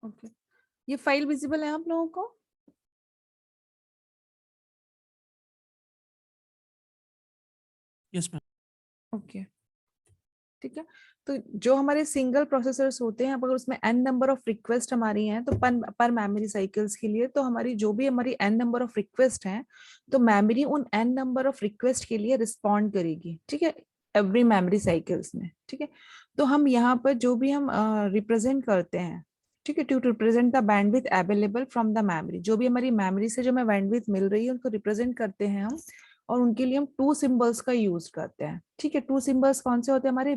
Okay, ये file visible है आप लोगों को? Yes ma'am. ओके, ठीक है। तो जो हमारे सिंगल प्रोसेसर्स होते हैं, अगर उसमें n नंबर ऑफ रिक्वेस्ट हमारी हैं तो पर मेमोरी साइकिल्स के लिए, तो हमारी जो भी हमारी n नंबर ऑफ रिक्वेस्ट हैं, तो मेमोरी उन n नंबर ऑफ रिक्वेस्ट के लिए रिस्पॉन्ड करेगी, ठीक है, एवरी मेमोरी साइकिल्स में, ठीक है। तो हम यहाँ पर जो भी हम रिप्रेजेंट करते हैं, ठीक है, to represent the bandwidth available from the memory, जो भी हमारी मेमोरी से जो हमें बैंडविड्थ मिल रही है उनको रिप्रेजेंट करते हैं हम, और उनके लिए हम टू सिंबल्स का यूज करते हैं, ठीक है। टू सिंबल्स कौन से होते हैं हमारे?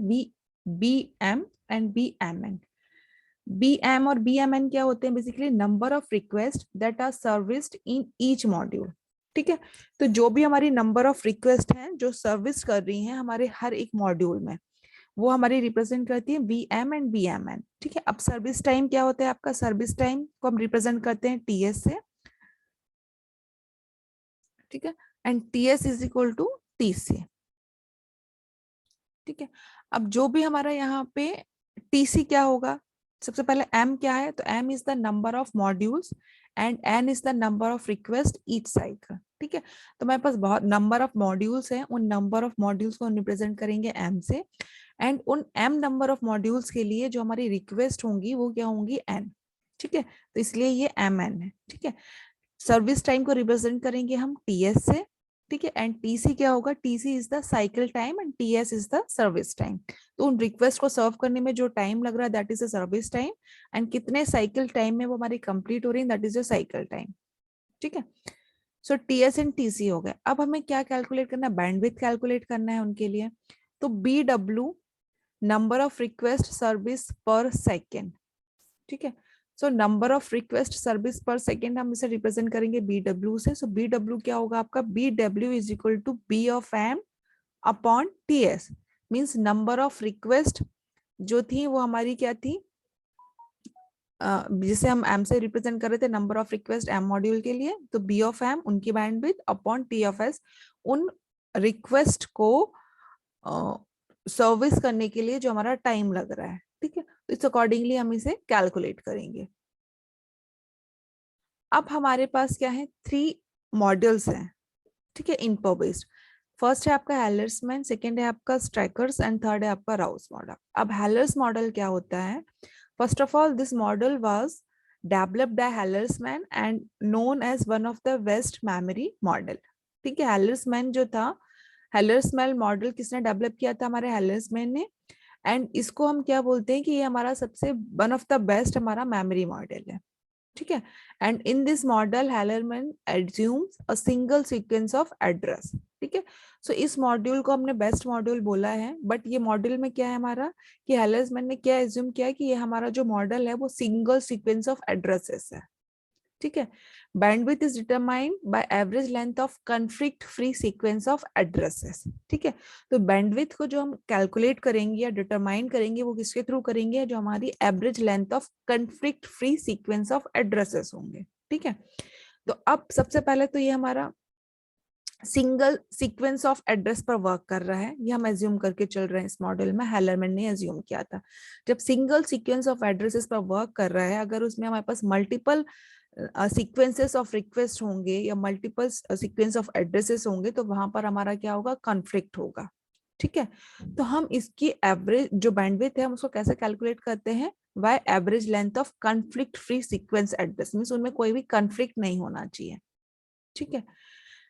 B M and B M N. B M और बी एम एन क्या होते हैं? Basically number of request that are serviced in each module, ठीक है। तो जो भी हमारी नंबर ऑफ रिक्वेस्ट हैं जो सर्विस कर रही हैं हमारे हर एक मॉड्यूल में, वो हमारी रिप्रेजेंट करती है B M and B M N, ठीक है। अब सर्विस टाइम क्या होता है आपका? सर्विस टाइम को हम रिप्रेजेंट करते हैं टी एस से, ठीक है, and T S is equal to T C, ठीक है। अब जो भी हमारा यहाँ पे टीसी क्या होगा? सबसे पहले एम क्या है? तो M is the number of modules and N is the number of request each cycle, ठीक है। तो मेरे पास बहुत नंबर ऑफ मॉड्यूल्स हैं, उन नंबर ऑफ मॉड्यूल्स को रिप्रेजेंट करेंगे एम से, एंड उन एम नंबर ऑफ मॉड्यूल्स के लिए जो हमारी रिक्वेस्ट होंगी वो क्या होंगी? एन, ठीक है। तो इसलिए ये एम एन है, ठीक है। सर्विस टाइम को रिप्रेजेंट करेंगे हम टीएस से, ठीक है, एंड टीसी क्या होगा? TC is the cycle time and TS is the service time. तो उन रिक्वेस्ट को सर्व करने में जो टाइम लग रहा है that is the service time, and कितने साइकिल टाइम में वो हमारी कंप्लीट हो रही है that is the cycle time, ठीक है। सो टीएस एंड टीसी हो गए। अब हमें क्या कैलकुलेट करना है? बैंडविड्थ कैलकुलेट करना है उनके लिए। तो B W, number of request service per second, ठीक है। So number of request service per second हम इसे रिप्रेजेंट करेंगे बी डब्ल्यू से। सो बी डब्ल्यू क्या होगा आपका? B W is equal to B of M upon T S, means number of request जो थी वो हमारी क्या थी, जिसे हम एम से रिप्रेजेंट कर रहे थे, number of request M module के लिए, तो बी ऑफ एम उनकी bandwidth upon T of S उन रिक्वेस्ट को सर्विस करने के लिए जो हमारा टाइम लग रहा है, ठीक है। तो इस अकॉर्डिंगली हम इसे कैलकुलेट करेंगे। अब हमारे पास क्या है? 3 मॉडल्स हैं, ठीक है, इनपो बेस्ड। फर्स्ट है आपका हेलर्समैन, सेकंड है आपका स्ट्राइकर्स, एंड थर्ड है आपका राउस मॉडल। अब हेलर्स मॉडल क्या होता है? First of all this model was developed by Hellerman and known as one of the best memory model, ठीक है। हेलर्समैन जो था, हेलर्समैन मॉडल किसने डेवलप किया था? हमारे हेलर्समैन ने। एंड इसको हम क्या बोलते हैं कि ये हमारा सबसे वन ऑफ द बेस्ट हमारा मेमोरी मॉडल है, ठीक है। And in this model Hellerman assumes a single sequence of address, ठीक है। सो इस मॉड्यूल को हमने बेस्ट मॉड्यूल बोला है, बट ये मॉड्यूल में क्या है हमारा, कि हेलरमैन ने क्या एज्यूम किया कि ये हमारा जो मॉडल है वो सिंगल सीक्वेंस ऑफ एड्रेसेस है, ठीक है। Bandwidth is determined by average length of conflict free sequence of addresses, ठीक है। तो बैंडविड्थ को जो हम कैलकुलेट करेंगे या डिटरमाइन करेंगे वो किसके थ्रू करेंगे? जो हमारी average length of conflict free sequence of addresses होंगे, ठीक है। तो अब सबसे पहले तो ये हमारा सिंगल सीक्वेंस ऑफ एड्रेस पर वर्क कर रहा है, ये हम एज्यूम करके चल रहे हैं। इस मॉडल में हेलरमैन ने एज्यूम किया था, जब सिंगल सीक्वेंस ऑफ एड्रेसेस पर वर्क कर रहा है, अगर उसमें हमारे पास मल्टीपल सीक्वेंसेस ऑफ रिक्वेस्ट होंगे या मल्टीपल सीक्वेंस ऑफ एड्रेसेस होंगे तो वहां पर हमारा क्या होगा? कॉन्फ्लिक्ट होगा, ठीक है। तो हम इसकी एवरेज जो बैंडविड्थ है हम उसको कैसे कैलकुलेट करते हैं? By average length of conflict free sequence address, means उनमें कोई भी कॉन्फ्लिक्ट नहीं होना चाहिए, ठीक है।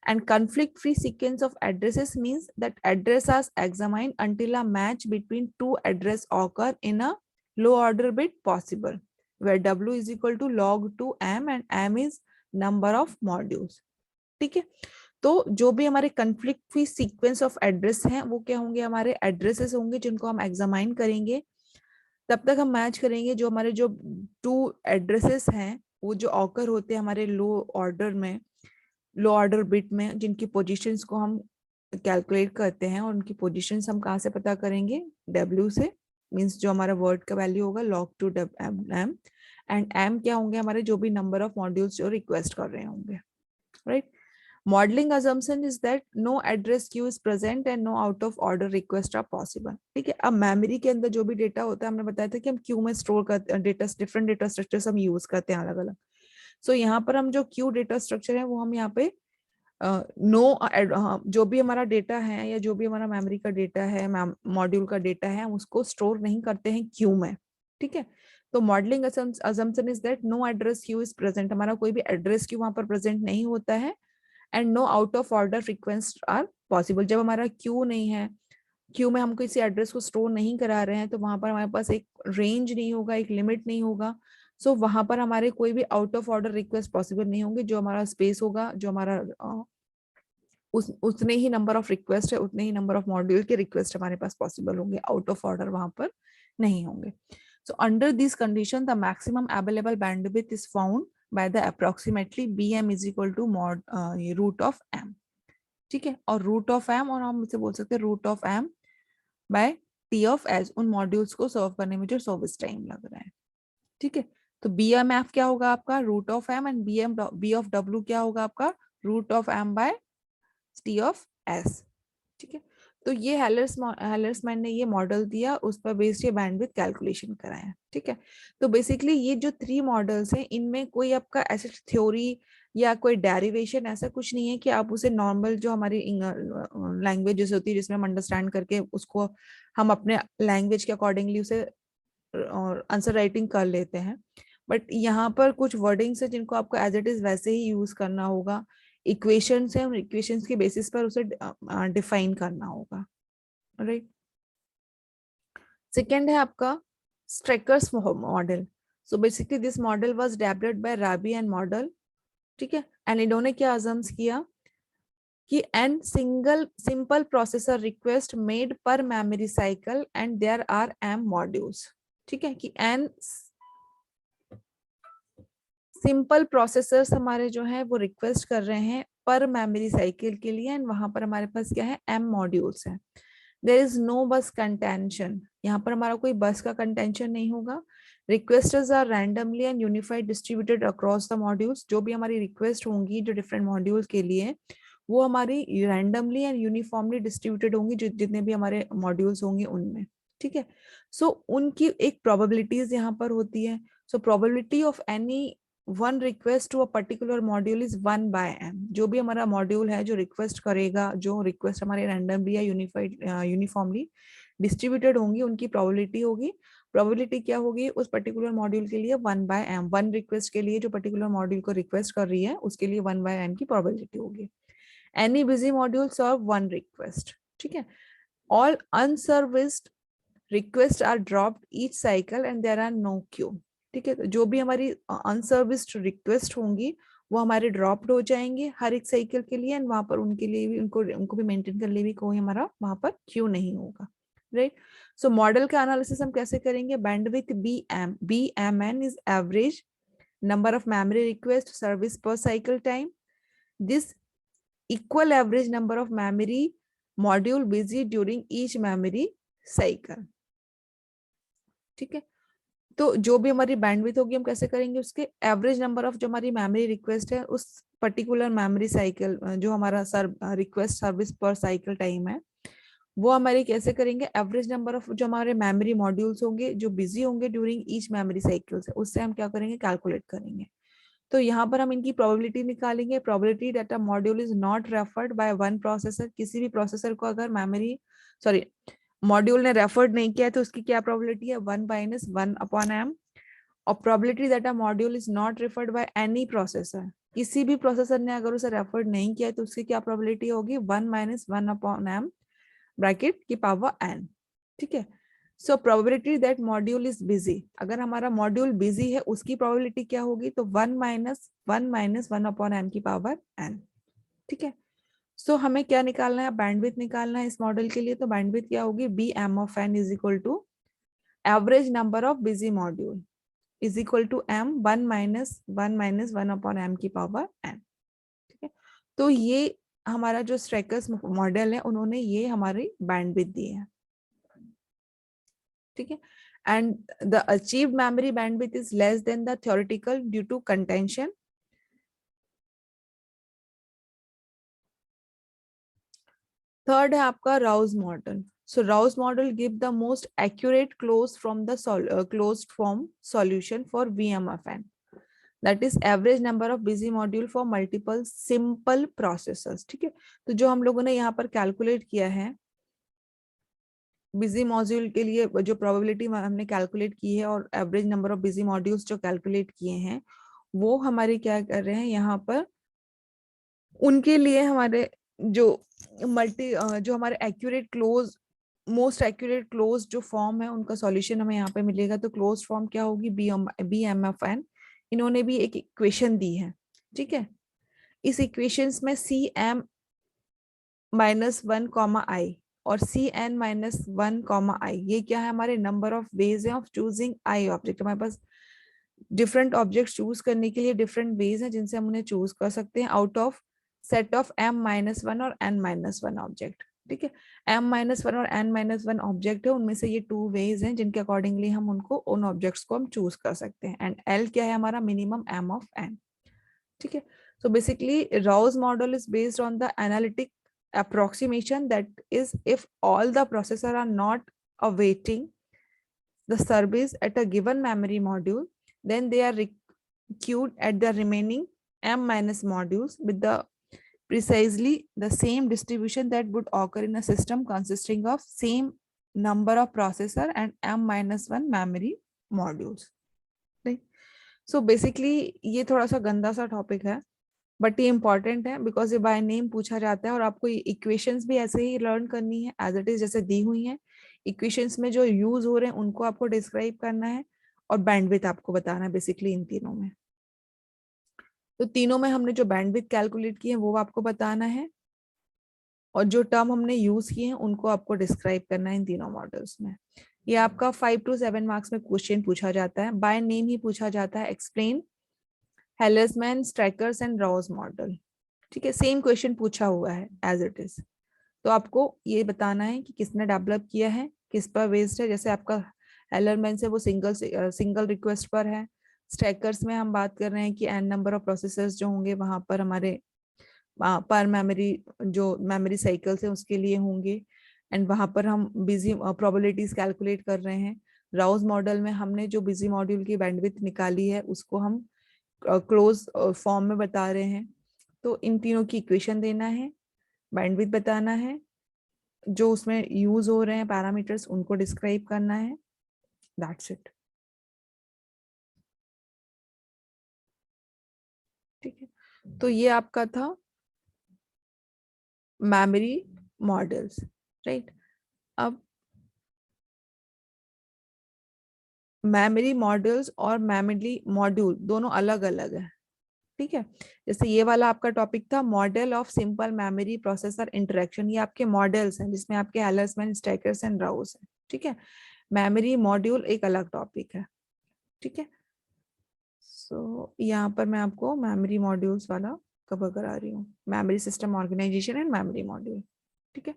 And conflict-free sequence of addresses means that address are examined until a match between two address occur in a low order bit possible, where W is equal to log 2 M and M is number of modules, ठीक है। तो जो भी हमारे conflict free sequence of address हैं वो क्या होंगे? हमारे addresses होंगे जिनको हम examine करेंगे, तब तक हम मैच करेंगे जो हमारे जो टू एड्रेसेस हैं वो जो ऑकर होते हैं हमारे लो ऑर्डर में, लो ऑर्डर बिट में, जिनकी पोजीशंस को हम कैलकुलेट करते हैं, और उनकी पोजीशंस हम कहाँ से पता करेंगे? डब्ल्यू से, मींस जो हमारा वर्ड का वैल्यू होगा log two M, and M क्या होंगे? हमारे जो भी नंबर ऑफ मॉड्यूल्स जो रिक्वेस्ट कर रहे होंगे, right. Modelling assumption is that no address queue is present and no out of order request are possible. ठीक है, अब मेमोरी के अंदर जो भी डेटा होता है, हमने बताया था कि हम क्यू में स्टोर करते हैं डेटा, डिफरेंट डेटा स्ट्रक्चर्स हम यूज करते हैं अलग अलग. सो यहाँ पर हम जो क्यू डेटा स्ट्रक्चर है वो हम यहाँ पे जो भी हमारा डेटा है या जो भी हमारा मेमोरी का डेटा है, मॉड्यूल का डेटा है, हम उसको स्टोर नहीं करते हैं क्यू में. ठीक है, तो modelling assumption is that no address queue is present, हमारा कोई भी एड्रेस क्यू वहां पर प्रेजेंट नहीं होता है. And no out of order request are possible, जब हमारा क्यू नहीं है, क्यू में हम किसी एड्रेस को स्टोर नहीं करा रहे हैं, तो वहां पर हमारे पास एक रेंज नहीं होगा, एक लिमिट नहीं होगा. सो वहां पर हमारे कोई भी out of order request possible नहीं होंगे. जो हमारा स्पेस होगा, जो हमारा उतने ही नंबर ऑफ रिक्वेस्ट है, उतने ही नंबर ऑफ मॉड्यूल के रिक्वेस्ट हमारे पास पॉसिबल होंगे, आउट ऑफ ऑर्डर वहां पर नहीं होंगे. So under this condition the maximum available bandwidth is found by the approximately bm is equal to mod root of m. ठीक है, और रूट ऑफ एम, और हम इसे बोल सकते हैं root of M by T of S, उन मॉड्यूल्स को सर्व करने में जो सर्विस टाइम लग रहा है. ठीक है, तो बी एम एफ क्या होगा आपका root of M, and B of W क्या होगा आपका root of M by T of S. ठीक है, तो ये हेलर्समैन ने ये मॉडल दिया, उस पर बेस्ड ये बैंडविड्थ कैलकुलेशन कराया. ठीक है, तो बेसिकली ये जो 3 मॉडल्स हैं, इनमें कोई आपका ऐसे थ्योरी या कोई डेरिवेशन ऐसा कुछ नहीं है कि आप उसे नॉर्मल जो हमारी लैंग्वेजेस होती है जिसमें हम अंडरस्टैंड करके उसको हम अपने लैंग्वेज के अकॉर्डिंगली उसे आंसर राइटिंग कर लेते हैं. बट यहाँ पर कुछ वर्डिंग्स है जिनको आपको एज इट इज वैसे ही यूज करना होगा. इक्वेशंस है, उन इक्वेशंस के बेसिस पर उसे डिफाइन करना होगा. राइट. सेकेंड है आपका Strecker's model. So basically this model was developed by राबी एंड मॉडल. ठीक है, एंड इन्होंने क्या अजम्स किया कि an single simple processor request made per memory cycle and there are M modules. ठीक है, कि एन सिंपल प्रोसेसर्स हमारे जो है वो रिक्वेस्ट कर रहे हैं पर मेमोरी साइकिल के लिए, एंड वहां पर हमारे पास क्या है एम मॉड्यूल्स है. There is no bus contention, यहाँ पर हमारा कोई बस का कंटेंशन नहीं होगा. Requesters are randomly and unified distributed across the modules. जो भी हमारी रिक्वेस्ट होंगी जो डिफरेंट मॉड्यूल्स के लिए, वो हमारी रैंडमली एंड यूनिफॉर्मली डिस्ट्रीब्यूटेड होंगी, जितने भी हमारे मॉड्यूल्स होंगे उनमें. ठीक है, सो उनकी एक प्रोबेबिलिटीज यहाँ पर होती है. So probability of any one request to a particular module is 1/m. जो भी हमारा मॉड्यूल है जो रिक्वेस्ट करेगा, जो रिक्वेस्ट हमारे रैंडमली या यूनिफॉर्मली डिस्ट्रीब्यूटेड होंगी, उनकी प्रोबेबिलिटी होगी. प्रोबेबिलिटी क्या होगी उस पर्टिकुलर मॉड्यूल के लिए 1/m. वन रिक्वेस्ट के लिए जो पर्टिकुलर मॉड्यूल को रिक्वेस्ट कर रही है उसके लिए 1/m की प्रोबेबिलिटी होगी. Any busy module serve one request. ठीक है, all unserviced request are dropped each cycle and there are no queue. ठीक है, तो जो भी हमारी अनसर्विस्ड रिक्वेस्ट होंगी वो हमारे ड्रॉप्ड हो जाएंगे हर एक साइकिल के लिए, एंड वहां पर उनके लिए भी उनको भी मेंटेन करने लिए भी कोई हमारा वहां पर क्यू नहीं होगा. राइट. सो मॉडल का एनालिसिस हम कैसे करेंगे. Bandwidth BMN is average number of memory request service per cycle time. This equal average number of memory module busy during each memory cycle. ठीक है, तो जो भी हमारी बैंडविड्थ होगी हम कैसे करेंगे, उसके एवरेज नंबर ऑफ जो हमारी मेमोरी रिक्वेस्ट है उस पर्टिकुलर मेमोरी साइकिल, जो हमारा रिक्वेस्ट सर्विस पर साइकिल टाइम है, वो हमारी कैसे करेंगे. एवरेज नंबर ऑफ जो हमारे मेमोरी मॉड्यूल्स होंगे जो बिजी होंगे ड्यूरिंग ईच मेमोरी साइकिल से, उससे हम क्या करेंगे कैलकुलेट करेंगे. तो यहाँ पर हम इनकी प्रोबेबिलिटी निकालेंगे. Probability that a module is not referred by one processor. किसी भी प्रोसेसर को अगर मॉड्यूल ने रेफर्ड नहीं किया है तो उसकी क्या प्रोबेबिलिटी है 1/(1/m). और probability that a module is not referred by any processor. किसी भी प्रोसेसर ने अगर उसे रेफर्ड नहीं किया है तो उसकी क्या प्रोबेबिलिटी होगी 1/(1/m) ब्रैकेट की पावर n. ठीक है, so probability that module is busy, अगर हमारा मॉड्यूल बिजी है उसकी प्रोबेबिलिटी क्या होगी, तो 1/(1/1/m) की पावर n. ठीक है, सो हमें क्या निकालना है, बैंडविड्थ निकालना है इस मॉडल के लिए. तो बैंडविड्थ क्या होगी BM of n is equal to average number of busy module is equal to m 1/(1/1/m) की पावर n. ठीक है, तो ये हमारा जो स्ट्रेकर्स मॉडल है उन्होंने ये हमारी बैंडविड्थ दी है. ठीक है, and the achieved memory bandwidth is less than the theoretical due to contention. Third है आपका Rau's model. So Rao's model give the most accurate closed form solution for VMFN. That is average number of busy module for multiple simple processors. ठीक है, तो जो हम लोगों ने यहाँ पर कैलकुलेट किया है बिजी मॉड्यूल के लिए, जो प्रोबेबिलिटी हमने कैलकुलेट की है और average number of busy modules जो कैलकुलेट किए हैं, वो हमारे क्या कर रहे हैं यहाँ पर, उनके लिए हमारे जो जो हमारे accurate close most accurate close जो फॉर्म है उनका सॉल्यूशन हमें यहाँ पे मिलेगा. तो क्लोज फॉर्म क्या होगी, बी एम एफ एन. इन्होंने भी एक इक्वेशन दी है. ठीक है, इस इक्वेशंस में C M minus one comma I और C N minus one comma I, ये क्या है, हमारे number of ways of choosing I object. हमारे पास डिफरेंट ऑब्जेक्ट चूज करने के लिए डिफरेंट वेज हैं जिनसे हम उन्हें चूज कर सकते हैं out of set of m minus one और n माइनस वन ऑब्जेक्ट. ठीक है, m माइनस वन और n माइनस वन ऑब्जेक्ट है, उनमें से ये टू वेज हैं जिनके अकॉर्डिंगली हम उनको उन ऑब्जेक्ट्स को हम चूज कर सकते हैं. एंड l क्या है, हमारा मिनिमम m ऑफ n. ठीक है, so basically Rao's model is based on the analytic approximation, that is if all the processor are not awaiting the service at a given memory module, then they are queued at the remaining m minus modules with the precisely the same distribution that would occur in a system consisting of same number of processor and m minus one memory modules. Right? So basically ये थोड़ा सा गंदा सा topic है, but ये important है because ये by name पूछा जाता है और आपको इक्वेशंस भी ऐसे ही लर्न करनी है एज इट इज जैसे दी हुई हैं. इक्वेशंस में जो यूज हो रहे हैं उनको आपको डिस्क्राइब करना है और बैंडविड्थ आपको बताना है बेसिकली इन तीनों में. तो तीनों में हमने जो बैंडविड्थ कैलकुलेट की है वो आपको बताना है और जो टर्म हमने यूज किए हैं उनको आपको डिस्क्राइब करना है इन तीनों मॉडल्स में. ये आपका 5 to 7 मार्क्स में क्वेश्चन पूछा जाता है, बाय नेम ही पूछा जाता है. Explain Hellersman, strikers and Rouse model. ठीक है, सेम क्वेश्चन पूछा हुआ है एज इट इज. तो आपको ये बताना है कि किसने डेवलप किया है, किस पर बेस्ड है. जैसे आपका हेलरमैन से वो सिंगल रिक्वेस्ट पर है. स्ट्राइकर्स में हम बात कर रहे हैं कि एन नंबर ऑफ प्रोसेसर्स जो होंगे वहां पर हमारे पर मेमोरी जो मेमोरी साइकिल्स है उसके लिए होंगे एंड वहां पर हम बिजी प्रोबेबिलिटीज कैलकुलेट कर रहे हैं. राउस मॉडल में हमने जो बिजी मॉड्यूल की बैंडविड्थ निकाली है उसको हम क्लोज फॉर्म में बता रहे हैं. तो इन तीनों की इक्वेशन देना है, बैंडविड्थ बताना है, जो उसमें यूज हो रहे हैं पैरामीटर्स उनको डिस्क्राइब करना है. That's it. ठीक है, तो ये आपका था मेमोरी मॉडल्स. राइट, अब मेमोरी मॉडल्स और मेमोरी मॉड्यूल दोनों अलग अलग है. ठीक है, जैसे ये वाला आपका टॉपिक था model of simple memory processor interaction, ये आपके मॉडल्स हैं जिसमें आपके हेलर्समैन, स्ट्राइकर्स एंड राउस है. ठीक है, मेमोरी मॉड्यूल एक अलग टॉपिक है. ठीक है, सो यहाँ पर मैं आपको मेमोरी मॉड्यूल्स वाला कवर करा रही हूँ, memory system organisation and memory module. ठीक है,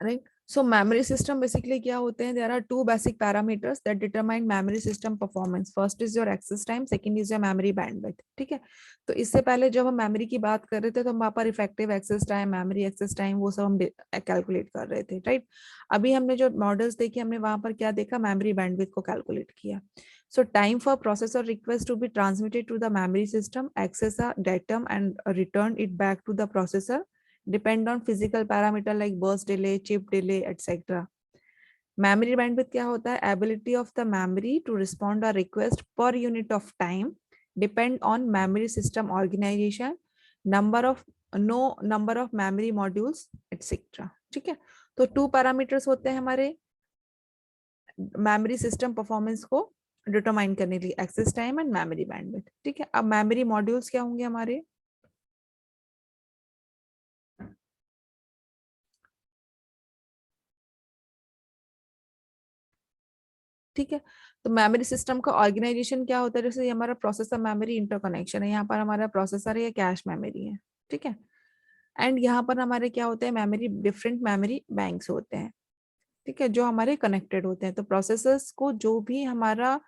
right. So memory system basically क्या होते हैं, there are two basic parameters that determine memory system performance. First is your access time, second is your memory bandwidth. ठीक है, तो इससे पहले जब हम मेमोरी की बात कर रहे थे तो हम वहाँ पर effective access time, memory access time वो सब हम कैलकुलेट कर रहे थे. राइट, अभी हमने जो मॉडल्स देखे हमने वहां पर क्या देखा, मेमोरी बैंडविड्थ को कैलकुलेट किया. So time for processor request to be transmitted to the memory system, access a datum and return it back to the processor depend on physical parameter like burst delay, chip delay, etc. Memory bandwidth क्या होता है, ability of the memory to respond a request per unit of time depend on memory system organization, number of memory modules, etc. ठीक है, तो two parameters होते हैं हमारे memory system performance को डिटरमाइन करने के लिए, access time and memory bandwidth. ठीक है, अब मेमोरी मॉड्यूल्स क्या होंगे हमारे, ठीक है. तो मेमोरी सिस्टम का ऑर्गेनाइजेशन क्या होता है, जैसे ये हमारा प्रोसेसर मेमोरी इंटरकनेक्शन है, यहाँ पर हमारा प्रोसेसर है या कैश मेमोरी है. ठीक है, एंड यहाँ पर हमारे क्या होते हैं, मेमोरी डिफरेंट मेमोरी बैंक्स होते हैं. ठीक है, जो हमारे कनेक्टेड होते हैं। तो प्रोसेसर्स को जो भी हमारा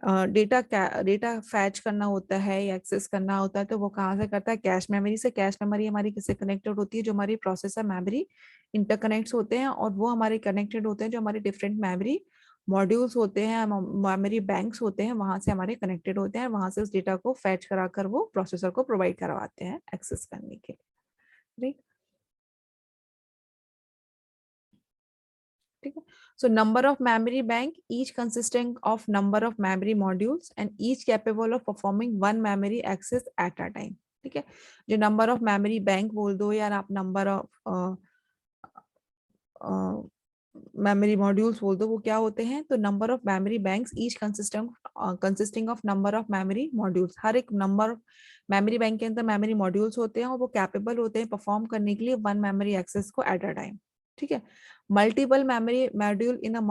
डेटा फैच करना होता है या एक्सेस करना होता है तो वो कहाँ से करता है, कैश मेमोरी से। कैश मेमोरी हमारी किससे कनेक्टेड होती है, जो हमारी प्रोसेसर मेमोरी इंटरकनेक्ट्स होते हैं, और वो हमारे कनेक्टेड होते हैं जो हमारे डिफरेंट मेमोरी मॉड्यूल्स होते हैं, मेमोरी बैंक्स होते हैं, वहां से हमारे कनेक्टेड होते हैं, वहां से उस डेटा को फैच कराकर वो प्रोसेसर को प्रोवाइड करवाते हैं एक्सेस करने के लिए, राइट। ठीक है, so number of memory bank each consisting of number of memory modules and each capable of performing one memory access at a time। ठीक है, जो नंबर ऑफ मेमोरी बैंक बोल दो या आप नंबर ऑफ मेमोरी मॉड्यूल्स बोल दो, वो क्या होते हैं, तो number of memory banks each consisting of number of memory modules. हर एक नंबर मेमोरी बैंक के अंदर मेमोरी मॉड्यूल्स होते हैं और वो कैपेबल होते हैं परफॉर्म करने के लिए वन मेमोरी एक्सेस को एट अ टाइम। ठीक है, multiple memory module in a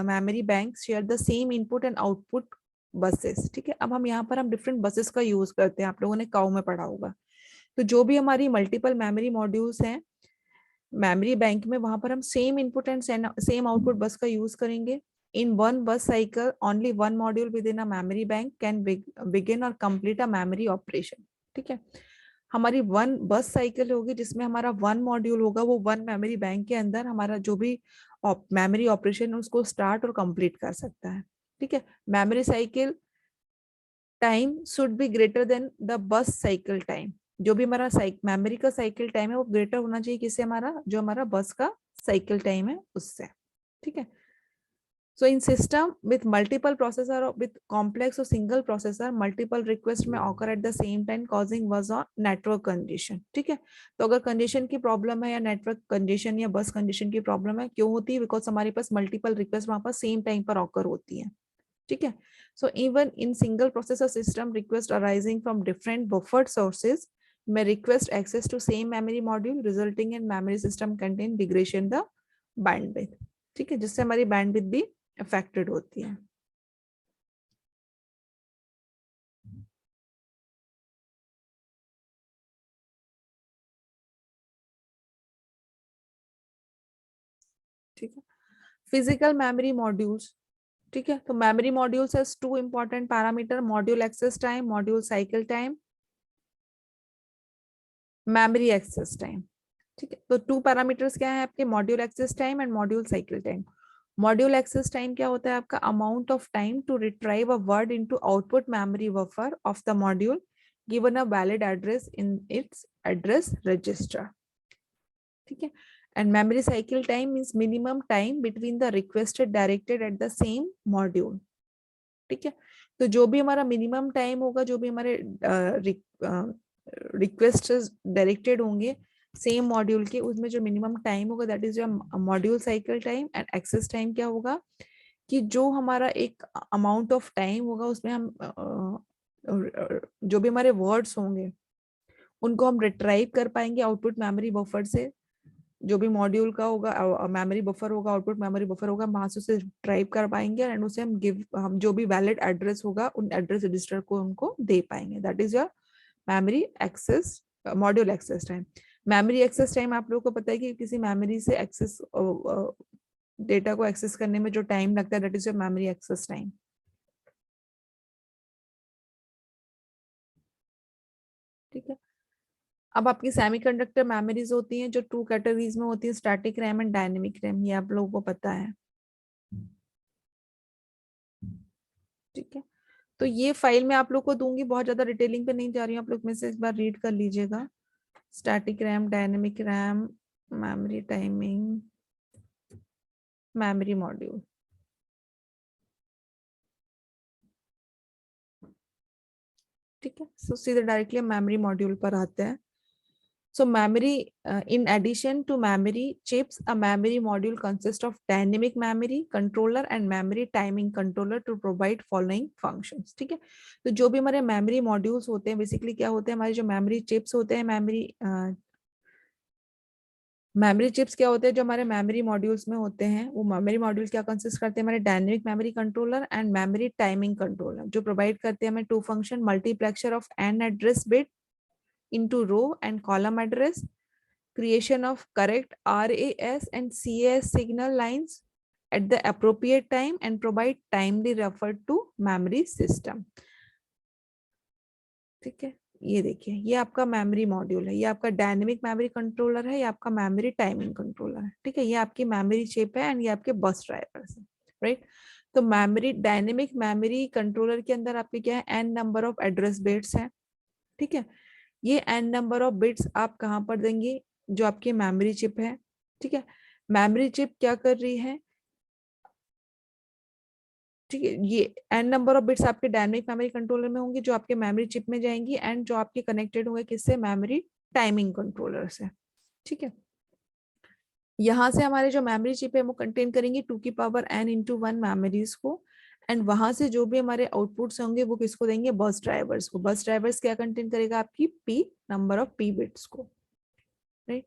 memory bank share the same input and output buses. ठीक है, अब हम यहाँ पर हम डिफरेंट बसेस का यूज करते हैं, आप लोगों ने काउ में पढ़ा होगा। तो जो भी हमारी मल्टीपल मेमोरी मॉड्यूल्स हैं मेमोरी बैंक में, वहां पर हम same input and same output बस का यूज करेंगे। इन वन बस cycle only one module with in a memory bank can begin और कंप्लीट अ मेमोरी ऑपरेशन। ठीक है, हमारी वन बस साइकिल होगी जिसमें हमारा वन मॉड्यूल होगा, वो वन मेमोरी बैंक के अंदर हमारा जो भी मेमोरी ऑपरेशन है उसको स्टार्ट और कंप्लीट कर सकता है। ठीक है, memory cycle time should be greater than the bus cycle time. जो भी हमारा मेमोरी का साइकिल टाइम है वो ग्रेटर होना चाहिए किससे, हमारा जो हमारा बस का साइकिल टाइम है उससे। ठीक है, so in system with multiple processor or with complex or single processor multiple request may occur at the same time causing was on network congestion। ठीक है, तो अगर कंजेशन की प्रॉब्लम है या नेटवर्क कंजेशन या बस कंजेशन की प्रॉब्लम है, क्यों होती है, बिकॉज हमारे पास मल्टीपल रिक्वेस्ट वहां पर सेम टाइम पर ऑकर होती है। ठीक है, so even in single processor system request arising from different buffered sources may request access to same memory module resulting in memory system contain degradation the bandwidth। ठीक है, जिससे हमारी बैंडविड्थ भी अफेक्टेड होती है। ठीक है, फिजिकल मेमोरी मॉड्यूल्स। ठीक है, तो memory modules has two important parameter, module access time, module cycle time, memory access time. ठीक है, तो टू पैरामीटर्स क्या है आपके, module access time and module cycle time. Module access time क्या होता है आपका, amount of time to retrieve a word into output memory buffer of the module given a valid address in its address register. ठीक है, and memory cycle time means minimum time between the requested directed at the same module. ठीक है, तो जो भी हमारा minimum time होगा, जो भी हमारे रिक्वेस्ट डायरेक्टेड होंगे सेम मॉड्यूल के, उसमें जो मिनिमम टाइम होगा that is your module cycle time. And access time क्या होगा कि जो हमारा एक अमाउंट ऑफ टाइम होगा उसमें हम जो भी हमारे वर्ड्स होंगे उनको हम रिट्राइव कर पाएंगे आउटपुट मेमोरी बफर से। जो भी मॉड्यूल का होगा मेमोरी बफर होगा, आउटपुट मेमोरी बफर होगा, वहां से उसे ड्राइव कर पाएंगे एंड उसे हम जो भी वैलिड एड्रेस होगा उन एड्रेस रजिस्टर को उनको दे पाएंगे। That is your memory access module access time. Memory access time आप लोगों को पता है कि किसी मेमोरी से एक्सेस डेटा को एक्सेस करने में जो टाइम लगता है that is your memory access time. ठीक है, अब आपकी सेमीकंडक्टर मेमोरीज होती हैं जो टू कैटेगरीज में होती है, static RAM and dynamic RAM, ये आप लोगों को पता है। ठीक है, तो ये फाइल मैं आप लोग को दूंगी, बहुत ज्यादा डिटेलिंग पे नहीं जा रही हूँ, आप लोग में से एक बार रीड कर लीजिएगा। Static RAM, dynamic RAM, memory timing, memory module. ठीक है, सो सीधे डायरेक्टली हम मेमोरी मॉड्यूल पर आते हैं। So memory, in addition to memory chips, a memory module consists of dynamic memory controller and memory timing controller to provide following functions। ठीक है, तो जो भी हमारे memory modules होते हैं बेसिकली क्या होते हैं, हमारे जो memory chips होते हैं, मेमोरी चिप्स क्या होते हैं जो हमारे मेमोरी मॉड्यूल्स में होते हैं, वो मेमोरी मॉड्यूल क्या कंसिस्ट करते हैं, हमारे dynamic memory controller and memory timing controller, जो प्रोवाइड करते हैं हमें two function, multiplexer of N address bit into row and column address creation of correct RAS and CAS signal lines at the appropriate time and provide timely refer to memory system. ठीक है, ये देखिए, ये आपका memory module है, ये आपका dynamic memory controller है, ये आपका मेमोरी टाइमिंग कंट्रोलर है. ठीक है, ये आपकी मेमोरी चिप है एंड ये आपके बस ड्राइवर्स है. राइट. तो मेमोरी डायनेमिक मेमोरी कंट्रोलर के अंदर आपके क्या है, N number of address bits है. ठीक है, ये एन नंबर ऑफ बिट्स आप कहाँ पर देंगे, जो आपकी मेमोरी चिप है. ठीक है, मेमोरी चिप क्या कर रही है, ठीक है, ये एन नंबर ऑफ बिट्स आपके डायनेमिक मेमोरी कंट्रोलर में होंगे जो आपके मेमोरी चिप में जाएंगी एंड जो आपके कनेक्टेड होंगे किससे, मेमोरी टाइमिंग कंट्रोलर से. ठीक है, यहाँ से हमारे जो मेमोरी चिप है वो कंटेन करेंगे 2^n×1 मेमोरीज को एंड वहां से जो भी हमारे आउटपुट्स होंगे वो किसको देंगे, बस ड्राइवर्स को. बस ड्राइवर्स क्या कंटेन करेगा, आपकी P number of P bits को. Right.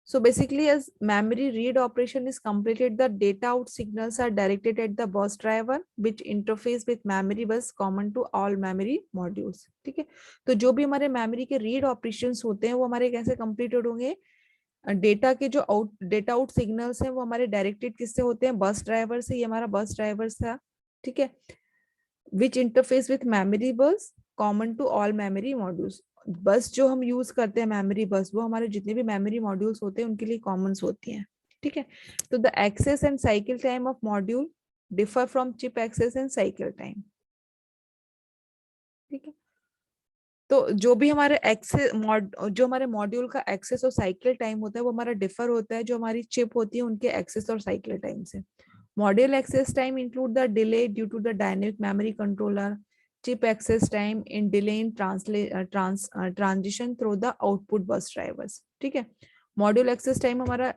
So basically, as memory read operation is completed, the data out signals are directed at the bus driver, which interface with memory bus common to all memory modules. ठीक है, तो जो भी हमारे memory के read operations होते हैं वो हमारे कैसे कंप्लीटेड होंगे, डेटा के जो डेटा आउट सिग्नल्स हैं वो हमारे डायरेक्टेड किससे होते हैं, बस ड्राइवर से. ये हमारा बस ड्राइवर था. ठीक है, which interface with memory bus common to all memory modules. Bus जो हम यूज करते हैं मेमोरी बस, वो हमारे जितने भी मेमोरी मॉड्यूल्स होते हैं उनके लिए कॉमन होती हैं. ठीक है, तो the access and cycle time of module differ from chip access and cycle time. ठीक है, तो जो भी हमारे एक्सेस जो हमारे मॉड्यूल का एक्सेस और साइकिल टाइम होता है वो हमारा डिफर होता है जो हमारी चिप होती है उनके एक्सेस और साइकिल टाइम से. Module access time include the delay due to the dynamic memory controller, chip access time in delay in transition through the output bus drivers. ठीक है, मॉड्यूल एक्सेस टाइम हमारा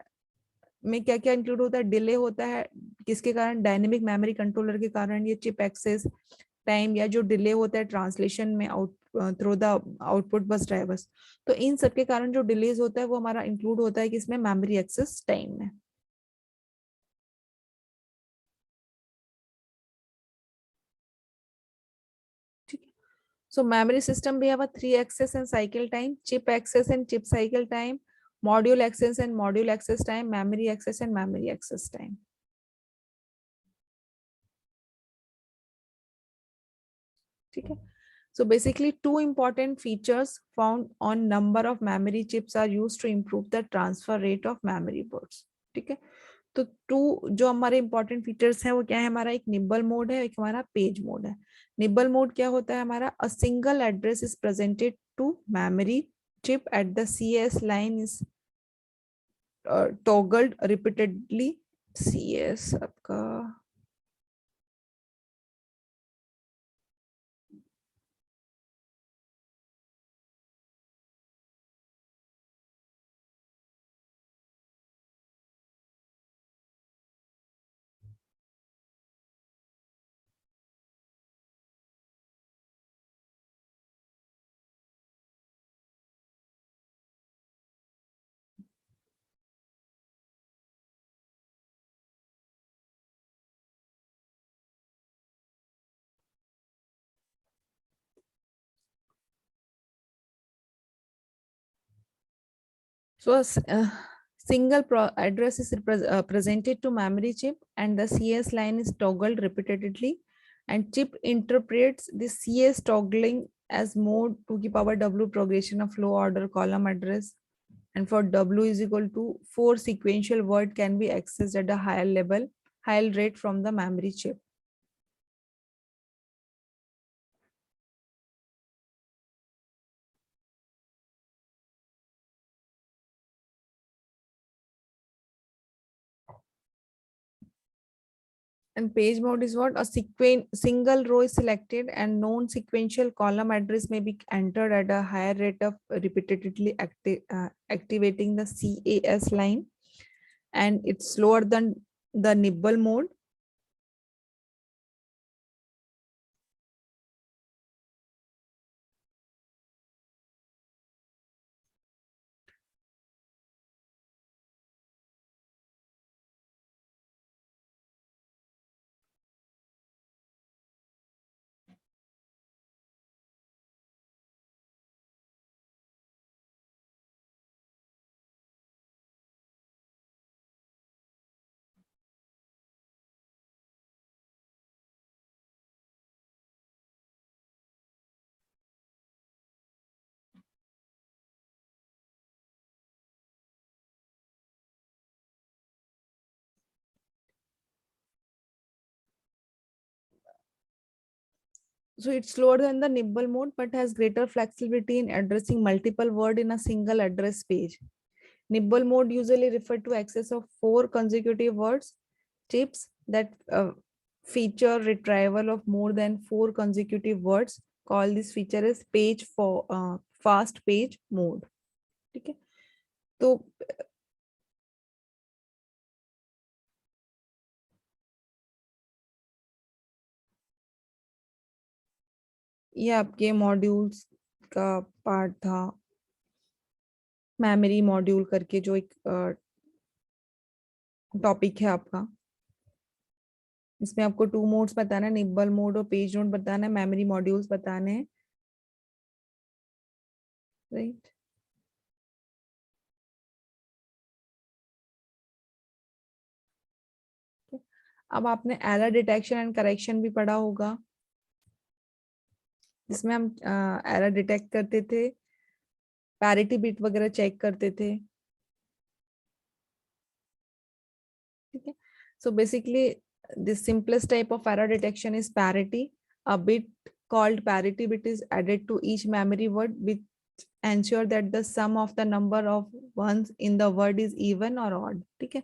में क्या क्या इंक्लूड होता है, डिले होता है किसके कारण, डायनेमिक मेमोरी कंट्रोलर के कारण. ये चिप एक्सेस टाइम या जो डिले होता है ट्रांसलेशन में out through the output bus drivers, तो इन सब के कारण जो डिलेज होता है वो हमारा इंक्लूड होता है किसमें, मेमोरी एक्सेस टाइम में. So memory system we have a 3 access and cycle time, chip access and chip cycle time, module access and module access time, memory access and memory access time. ठीक है, so basically two important features found on number of memory chips are used to improve the transfer rate of memory boards. ठीक है, तो to जो हमारे important features हैं वो क्या है, हमारा एक निबल मोड है, एक हमारा पेज मोड है. निबल मोड क्या होता है हमारा, a single address is presented to memory chip at the CS line is toggled repeatedly. CS आपका so single address is presented to memory chip and the CS line is toggled repeatedly and chip interprets the CS toggling as mode to the power W progression of low order column address, and for W is equal to 4 sequential word can be accessed at a higher level, higher rate from the memory chip. And page mode is what? A single row is selected and non-sequential column address may be entered at a higher rate of repeatedly activating the CAS line, and it's slower than the nibble mode. So it's slower than the nibble mode but has greater flexibility in addressing multiple words in a single address page. Nibble mode usually refer to access of 4 consecutive words. Tips that feature retrieval of more than 4 consecutive words. Call this feature as page for fast page mode. ठीक है, तो ये आपके modules का part था, memory module करके जो एक टॉपिक है आपका। इसमें आपको 2 मोड्स बताना है, निब्बल मोड और पेज नोट बताना है, मेमोरी मॉड्यूल्स बताने हैं, राइट। अब आपने एरर डिटेक्शन एंड करेक्शन भी पढ़ा होगा, जिसमें हम एरर डिटेक्ट करते थे, पैरिटी बिट वगैरह चेक करते थे, ठीक है। So basically the simplest type of error detection is parity. A bit called parity bit is added to each memory word which ensure that the sum of the number of ones in the word is even or odd, ठीक है।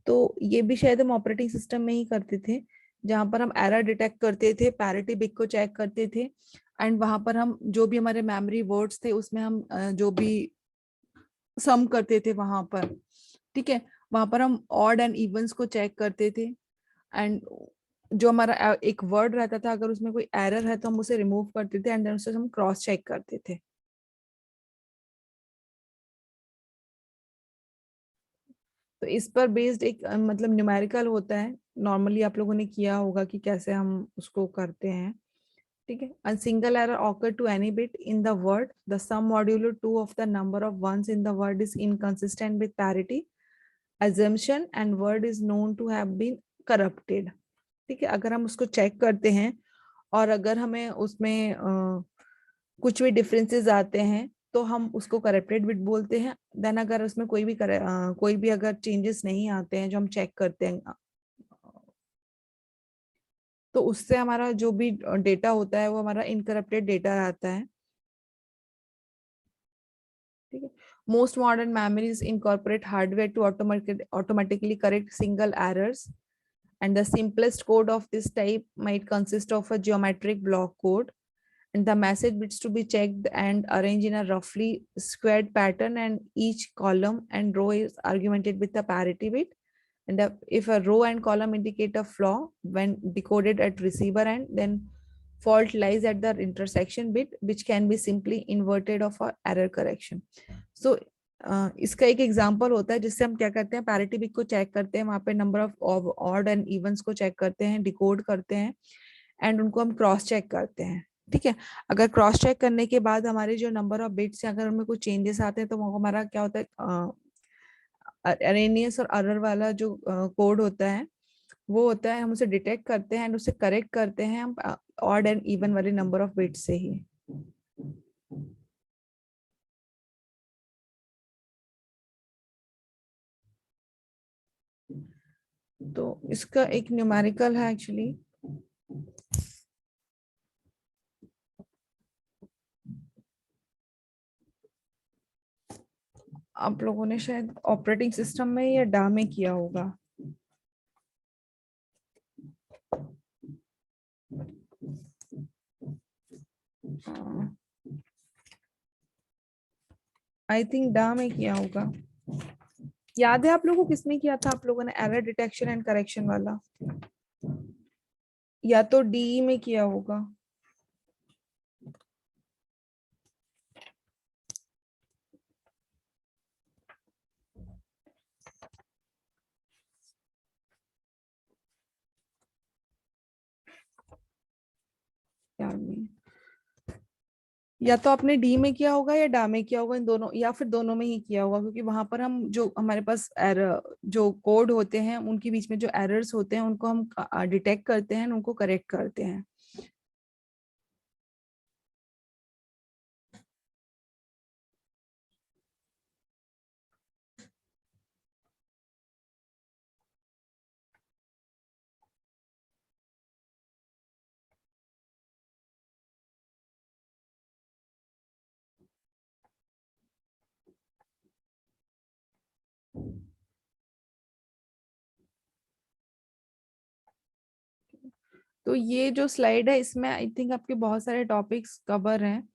तो ये भी शायद हम operating system में ही करते थे, जहां पर हम एरर डिटेक्ट करते थे, पैरिटी बिट को चेक करते थे, एंड वहां पर हम जो भी हमारे मेमोरी वर्ड्स थे उसमें हम जो भी सम करते थे वहां पर, ठीक है, वहां पर हम ऑड एंड इवन्स को चेक करते थे, एंड जो हमारा एक वर्ड रहता था अगर उसमें कोई एरर है तो हम उसे रिमूव करते थे एंड देन उसे हम क्रॉस चेक करते थे। तो इस पर बेस्ड एक मतलब न्यूमेरिकल होता है, नॉर्मली आप लोगों ने किया होगा कि कैसे हम उसको करते हैं, ठीक है। A single error occur to any bit in the word, the sum modulo 2 of the number of ones in the word is inconsistent with parity assumption and word is known to have been corrupted, ठीक है। अगर हम उसको check करते हैं और अगर हमें उसमें कुछ भी डिफरेंसेस आते हैं तो हम उसको करेक्टेड बिट बोलते हैं। देन अगर उसमें कोई भी अगर चेंजेस नहीं आते हैं जो हम चेक करते हैं, तो उससे हमारा जो भी डेटा होता है वो हमारा इनकरप्टेड डेटा आता है, ठीक है। Most modern memories incorporate hardware to automatically correct single errors and the simplest code of this type might consist of a geometric block code and the message bits to be checked and arranged in a roughly squared pattern and each column and row is augmented with a parity bit and if a row and column indicate a flaw when decoded at receiver end then fault lies at the intersection bit which can be simply inverted of a error correction. So इसका एक example होता है जिससे हम क्या करते हैं, parity bit को चेक करते हैं, वहां पे number of odd and evens को चेक करते हैं, डिकोड करते हैं एंड उनको हम क्रॉस चेक करते हैं, ठीक है। अगर क्रॉस चेक करने के बाद हमारे जो नंबर ऑफ बिट्स हैं अगर उनमें कुछ चेंजेस आते हैं तो वो हमारा क्या होता है, एरेनियस और एरर वाला जो कोड होता है वो होता है, हम उसे डिटेक्ट करते हैं एंड उसे करेक्ट करते हैं हम ऑड एंड इवन वाले नंबर ऑफ बिट्स से ही। तो इसका एक न्यूमेरिकल है एक्चुअली, आप लोगों ने शायद ऑपरेटिंग सिस्टम में या डा में किया होगा। आई थिंक डा में किया होगा, याद है आप लोगों को किसमें किया था आप लोगों ने एरर डिटेक्शन एंड करेक्शन वाला, या तो डी में किया होगा। याद नहीं, या तो आपने डी में किया होगा या डा में किया होगा, इन दोनों या फिर दोनों में ही किया होगा, क्योंकि वहां पर हम जो हमारे पास एरर जो कोड होते हैं उनके बीच में जो एरर्स होते हैं उनको हम डिटेक्ट करते हैं, उनको करेक्ट करते हैं। तो ये जो स्लाइड है इसमें आई थिंक आपके बहुत सारे टॉपिक्स कवर हैं।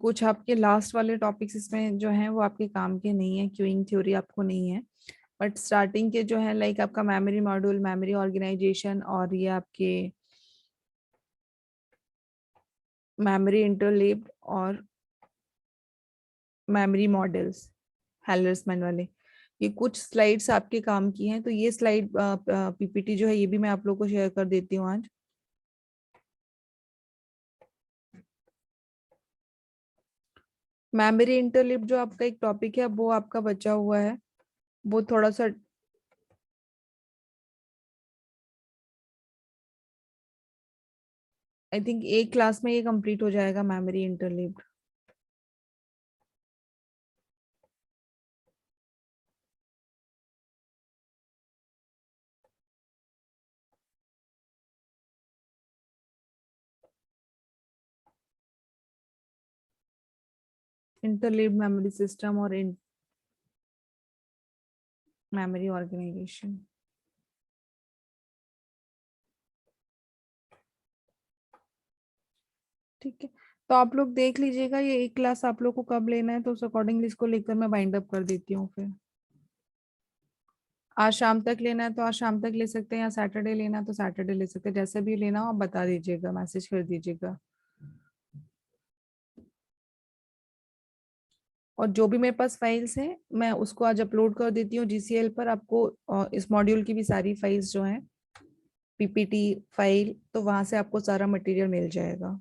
कुछ आपके लास्ट वाले टॉपिक्स इसमें जो हैं वो आपके काम के नहीं है, क्यूइंग थ्योरी आपको नहीं है, बट स्टार्टिंग के जो है लाइक आपका मेमोरी मॉड्यूल, मेमोरी ऑर्गेनाइजेशन, और ये आपके मेमोरी इंटरलीव्ड और मेमोरी मॉडल्स, हेलर्समैन वाले, ये कुछ स्लाइड्स आपके काम की हैं। तो ये स्लाइड पीपीटी जो है ये भी मैं आप लोग को शेयर कर देती हूँ आज। मेमोरी इंटरलिप जो आपका एक टॉपिक है वो आपका बचा हुआ है, वो थोड़ा सा आई थिंक एक क्लास में ये कंप्लीट हो जाएगा, मेमोरी इंटरलिप। इंटरलिप मेमोरी सिस्टम और मेमोरी ऑर्गेनाइजेशन। ठीक है, तो आप लोग देख लीजिएगा ये एक क्लास आप लोग को कब लेना है, तो उस अकॉर्डिंगली इसको लेकर मैं बाइंड अप कर देती हूँ। फिर आज शाम तक लेना है तो आज शाम तक ले सकते हैं, या सैटरडे लेना है तो सैटरडे ले सकते हैं, जैसे भी लेना हो आप बता दीजिएगा, मैसेज कर दीजिएगा। और जो भी मेरे पास फाइल्स हैं मैं उसको आज अपलोड कर देती हूँ जीसीएल पर। आपको इस मॉड्यूल की भी सारी फाइल्स जो हैं, पीपीटी फाइल, तो वहां से आपको सारा मटेरियल मिल जाएगा।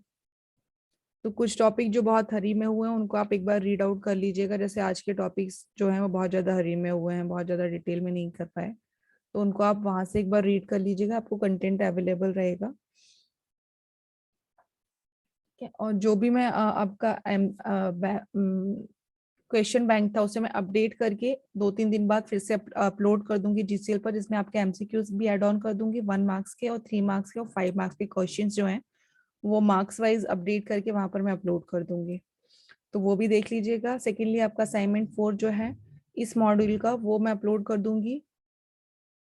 तो कुछ टॉपिक जो बहुत हरी में हुए हैं उनको आप एक बार रीड आउट कर लीजिएगा, जैसे आज के टॉपिक्स जो हैं वो बहुत ज़्यादा हरी में हुए हैं, बहुत ज़्यादा डिटेल में नहीं कर पाए, तो उनको आप वहां से एक बार रीड कर लीजिएगा, आपको कंटेंट अवेलेबल रहेगा। ठीक है, और जो भी मैं आपका क्वेश्चन बैंक था उसे मैं अपडेट करके 2-3 दिन बाद फिर से अपलोड कर दूंगी जीसीएल पर, जिसमें आपके एमसीक्यूज भी ऐड ऑन कर दूंगी, 1 मार्क्स के और 3 मार्क्स के और 5 मार्क्स के क्वेश्चंस जो हैं वो मार्क्स वाइज अपडेट करके वहां पर मैं अपलोड कर दूंगी, तो वो भी देख लीजिएगा। सेकेंडली आपका असाइनमेंट 4 जो है इस मॉड्यूल का वो मैं अपलोड कर दूंगी,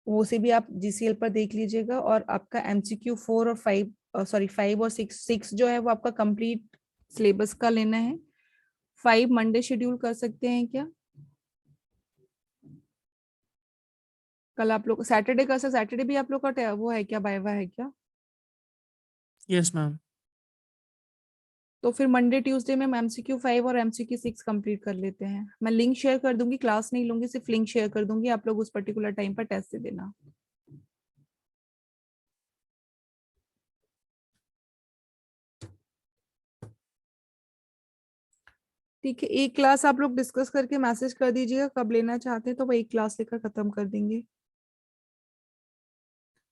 वो से भी आप जीसीएल पर देख लीजिएगा। और आपका एमसीक्यू 4 और 5, सॉरी 5 और 6 जो है वो आपका कंप्लीट सिलेबस का लेना है। 5 मंडे शेड्यूल कर सकते हैं क्या? कल आप लोग सैटरडे कर सकते, सैटरडे भी आप लोग का वो है क्या, बायवा है क्या? Yes ma'am. तो फिर मंडे ट्यूसडे में एमसीक्यू 5 और एमसीक्यू 6 कंप्लीट कर लेते हैं। मैं लिंक शेयर कर दूंगी, क्लास नहीं लूंगी, सिर्फ लिंक शेयर कर दूंगी, आप लोग उस पर्टिकुलर टाइम पर टेस्ट दे देना। ठीक है, एक क्लास आप लोग डिस्कस करके मैसेज कर दीजिएगा कब लेना चाहते हैं, तो वो एक क्लास लेकर खत्म कर देंगे।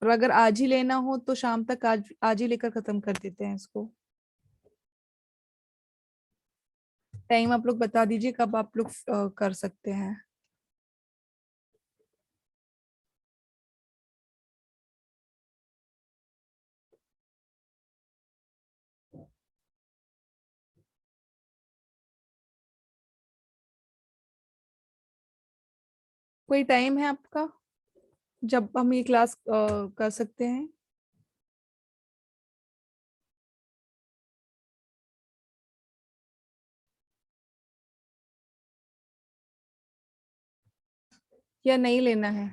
और अगर आज ही लेना हो तो शाम तक आज आज ही लेकर खत्म कर देते हैं इसको। टाइम आप लोग बता दीजिए कब आप लोग कर सकते हैं। कोई टाइम है आपका जब हम ये क्लास कर सकते हैं? या नहीं लेना है?